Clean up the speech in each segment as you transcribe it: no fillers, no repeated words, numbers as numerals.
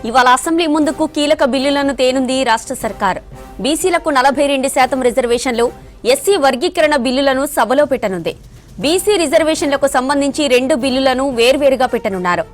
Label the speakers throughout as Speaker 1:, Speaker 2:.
Speaker 1: ఇవాళ అసెంబ్లీ ముందుకు కీలక బిల్లులను తేనుంది రాష్ట్ర సర్కార్. బీసీలకు 42% రిజర్వేషన్లు, ఎస్సీ వర్గీకరణ బిల్లులను సభలో పెట్టనుంది. బీసీ రిజర్వేషన్లకు సంబంధించి 2 బిల్లులను వేర్వేరుగా పెట్టనున్నారు.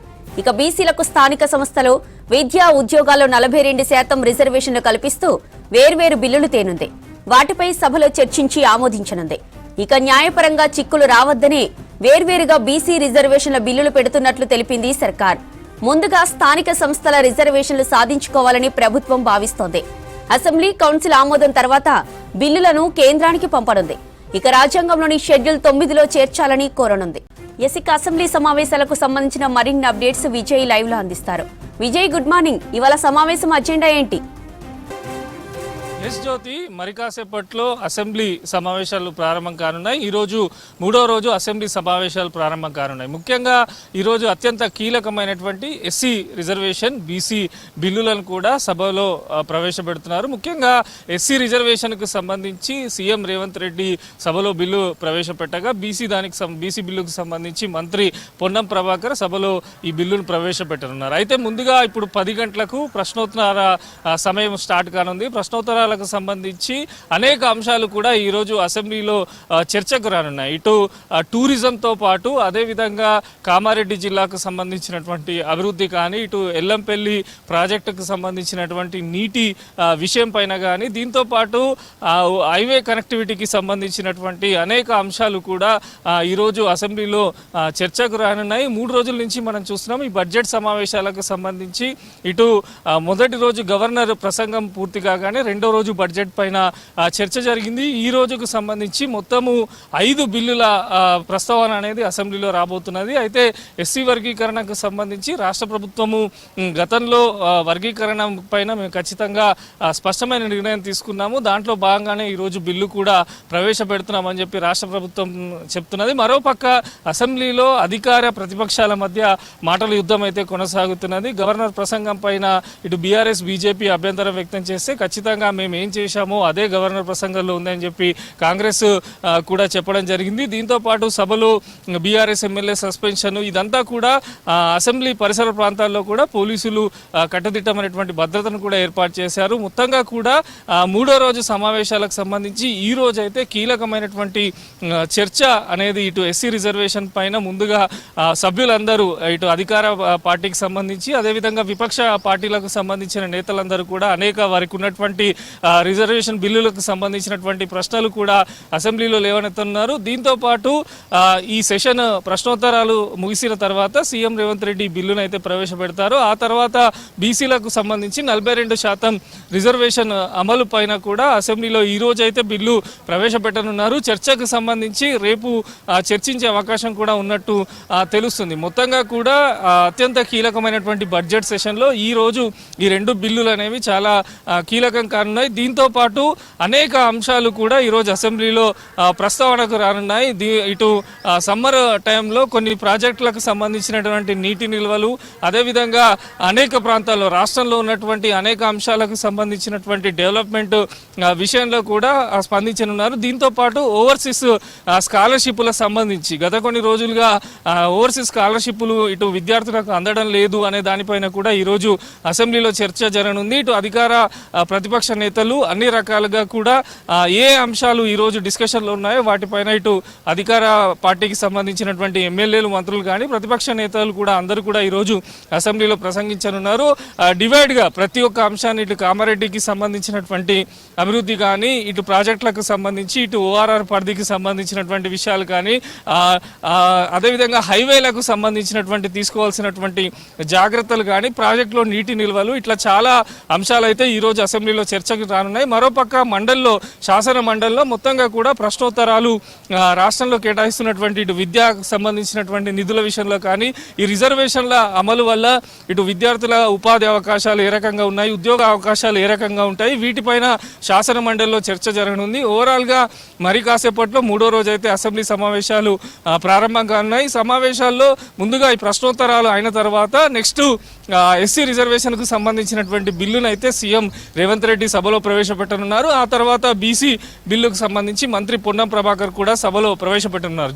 Speaker 1: ఇక బీసీలకు స్థానిక సంస్థలు, విద్యా ఉద్యోగాల్లో 42% రిజర్వేషన్లు కల్పిస్తూ వేర్వేరు బిల్లులు తేనుంది. వాటిపై సభలో చర్చించి ఆమోదించనుంది. ఇక న్యాయపరంగా చిక్కులు రావద్దనే వేర్వేరుగా బీసీ రిజర్వేషన్ల బిల్లులు పెడుతున్నట్లు తెలిపింది సర్కార్. ముందుగా స్థానిక సంస్థల రిజర్వేషన్లు సాధించుకోవాలని ప్రభుత్వం భావిస్తోంది. అసెంబ్లీ, కౌన్సిల్ ఆమోదం తర్వాత బిల్లులను కేంద్రానికి పంపనుంది. ఇక రాజ్యాంగంలోని షెడ్యూల్ 9లో చేర్చాలని కోరనుంది. ఇక అసెంబ్లీ సమావేశాలకు సంబంధించిన మరిన్ని అప్డేట్స్ విజయ్ లైవ్ లో అందిస్తారు. Vijay, good morning. ఇవాళ సమావేశం అజెండా ఏంటి?
Speaker 2: ఎస్ జ్యోతి, మరి కాసేపట్లో అసెంబ్లీ సమావేశాలు ప్రారంభం కానున్నాయి. ఈరోజు 3వ రోజు అసెంబ్లీ సమావేశాలు ప్రారంభం కానున్నాయి. ముఖ్యంగా ఈరోజు అత్యంత కీలకమైనటువంటి ఎస్సీ రిజర్వేషన్, బీసీ బిల్లులను కూడా సభలో ప్రవేశపెడుతున్నారు. ముఖ్యంగా ఎస్సీ రిజర్వేషన్కు సంబంధించి సీఎం రేవంత్ రెడ్డి సభలో బిల్లు ప్రవేశపెట్టగా బీసీ బిల్లుకు సంబంధించి మంత్రి పొన్నం ప్రభాకర్ సభలో ఈ బిల్లును ప్రవేశపెట్టనున్నారు. అయితే ముందుగా ఇప్పుడు 10 గంటలకు ప్రశ్నోత్తరాల సమయం స్టార్ట్ కానుంది. ప్రశ్నోత్తరాల సంబంధించి అనేక అంశాలు కూడా ఈరోజు అసెంబ్లీలో చర్చకు రానున్నాయి. ఇటు టూరిజంతో పాటు అదేవిధంగా కామారెడ్డి జిల్లాకు సంబంధించినటువంటి అభివృద్ధి కానీ, ఇటు ఎల్లంపల్లి ప్రాజెక్టుకు సంబంధించినటువంటి నీటి విషయం పైన కానీ, దీంతో పాటు హైవే కనెక్టివిటీకి సంబంధించినటువంటి అనేక అంశాలు కూడా ఈరోజు అసెంబ్లీలో చర్చకు రానున్నాయి. 3 రోజుల నుంచి మనం చూస్తున్నాం ఈ బడ్జెట్ సమావేశాలకు సంబంధించి. ఇటు మొదటి రోజు గవర్నర్ ప్రసంగం పూర్తి కాగానే 2వ రోజు బడ్జెట్ పైన చర్చ జరిగింది. ఈ రోజుకు సంబంధించి మొత్తము 5 బిల్లుల ప్రస్తావన అనేది అసెంబ్లీలో రాబోతున్నది. అయితే ఎస్సీ వర్గీకరణకు సంబంధించి రాష్ట్ర ప్రభుత్వము గతంలో వర్గీకరణ పైన మేము ఖచ్చితంగా స్పష్టమైన నిర్ణయం తీసుకున్నాము. దాంట్లో భాగంగానే ఈరోజు బిల్లు కూడా ప్రవేశపెడుతున్నామని చెప్పి రాష్ట్ర ప్రభుత్వం చెప్తున్నది. మరోపక్క అసెంబ్లీలో అధికార ప్రతిపక్షాల మధ్య మాటల యుద్ధం అయితే కొనసాగుతున్నది. గవర్నర్ ప్రసంగం పైన ఇటు బీఆర్ఎస్, బీజేపీ అభ్యంతరం వ్యక్తం చేస్తే ఖచ్చితంగా మేము ఏం చేశామో అదే గవర్నర్ ప్రసంగంలో ఉందని చెప్పి కాంగ్రెస్ కూడా చెప్పడం జరిగింది. దీంతో పాటు సభలో బీఆర్ఎస్ ఎమ్మెల్యే సస్పెన్షన్, ఇదంతా కూడా అసెంబ్లీ పరిసర ప్రాంతాల్లో కూడా పోలీసులు కట్టుదిట్టమైనటువంటి భద్రతను కూడా ఏర్పాటు చేశారు. మొత్తంగా కూడా 3వ రోజు సమావేశాలకు సంబంధించి ఈ రోజు అయితే కీలకమైనటువంటి చర్చ అనేది ఇటు ఎస్సీ రిజర్వేషన్ పైన ముందుగా సభ్యులందరూ ఇటు అధికార పార్టీకి సంబంధించి అదేవిధంగా విపక్ష పార్టీలకు సంబంధించిన నేతలందరూ కూడా అనేక వారికి ఉన్నటువంటి రిజర్వేషన్ బిల్లులకు సంబంధించినటువంటి ప్రశ్నలు కూడా అసెంబ్లీలో లేవనెత్తున్నారు. దీంతో పాటు ఈ సెషన్ ప్రశ్నోత్తరాలు ముగిసిన తర్వాత సీఎం రేవంత్ రెడ్డి బిల్లును అయితే ప్రవేశపెడతారు. ఆ తర్వాత బీసీలకు సంబంధించి 42% రిజర్వేషన్ అమలు పైన కూడా అసెంబ్లీలో ఈ రోజు అయితే బిల్లు ప్రవేశపెట్టనున్నారు. చర్చకు సంబంధించి రేపు చర్చించే అవకాశం కూడా ఉన్నట్టు తెలుస్తుంది. మొత్తంగా కూడా అత్యంత కీలకమైనటువంటి బడ్జెట్ సెషన్లో ఈ రోజు ఈ 2 బిల్లులు అనేవి చాలా కీలకం కానున్నాయి. దీంతో పాటు అనేక అంశాలు కూడా ఈరోజు అసెంబ్లీలో ప్రస్తావనకు రానున్నాయి. ఇటు సమ్మర్ టైంలో కొన్ని ప్రాజెక్టులకు సంబంధించినటువంటి నీటి నిల్వలు, అదేవిధంగా అనేక ప్రాంతాల్లో రాష్ట్రంలో ఉన్నటువంటి అనేక అంశాలకు సంబంధించినటువంటి డెవలప్మెంట్ విషయంలో కూడా స్పందించనున్నారు. దీంతో పాటు ఓవర్సీస్ స్కాలర్షిప్ల సంబంధించి గత కొన్ని రోజులుగా ఓవర్సీస్ స్కాలర్షిప్లు ఇటు విద్యార్థులకు అందడం లేదు అనే దానిపైన కూడా ఈరోజు అసెంబ్లీలో చర్చ జరగనుంది. ఇటు అధికార ప్రతిపక్ష నేతలు అన్ని రకాలుగా కూడా ఏ అంశాలు ఈరోజు డిస్కషన్లో ఉన్నాయో వాటిపైన ఇటు అధికార పార్టీకి సంబంధించినటువంటి ఎమ్మెల్యేలు, మంత్రులు కానీ ప్రతిపక్ష నేతలు కూడా అందరూ కూడా ఈరోజు అసెంబ్లీలో ప్రసంగించనున్నారు. డివైడ్గా ప్రతి ఒక్క అంశాన్ని ఇటు కామారెడ్డికి సంబంధించినటువంటి అభివృద్ధి కానీ, ఇటు ప్రాజెక్టులకు సంబంధించి, ఇటు ఓఆర్ఆర్ పరిధికి సంబంధించినటువంటి విషయాలు కానీ, అదేవిధంగా హైవేలకు సంబంధించినటువంటి తీసుకోవాల్సినటువంటి జాగ్రత్తలు కానీ, ప్రాజెక్టులో నీటి నిల్వలు, ఇట్లా చాలా అంశాలు అయితే ఈరోజు అసెంబ్లీలో చర్చకు రానున్నాయి. మరోపక్క మండలిలో, శాసన మండలిలో మొత్తంగా కూడా ప్రశ్నోత్తరాలు రాష్ట్రంలో కేటాయిస్తున్నటువంటి ఇటు విద్యకు సంబంధించినటువంటి నిధుల విషయంలో కానీ, ఈ రిజర్వేషన్ల అమలు వల్ల ఇటు విద్యార్థుల ఉపాధి అవకాశాలు ఏ రకంగా ఉన్నాయి, ఉద్యోగ అవకాశాలు ఏ రకంగా ఉంటాయి, వీటిపైన శాసన మండలిలో చర్చ జరగనుంది. ఓవరాల్గా మరి కాసేపట్లో 3వ రోజు అయితే అసెంబ్లీ సమావేశాలు ప్రారంభం కానున్నాయి. సమావేశాల్లో ముందుగా ఈ ప్రశ్నోత్తరాలు అయిన తర్వాత నెక్స్ట్ ఎస్సీ రిజర్వేషన్కు సంబంధించినటువంటి బిల్లును అయితే సీఎం రేవంత్ రెడ్డి సభలో ప్రవేశపెట్టనున్నారు. ఆ తర్వాత బీసీ బిల్లుకు సంబంధించి మంత్రి పొన్నం ప్రభాకర్ కూడా సభలో ప్రవేశపెట్టనున్నారు.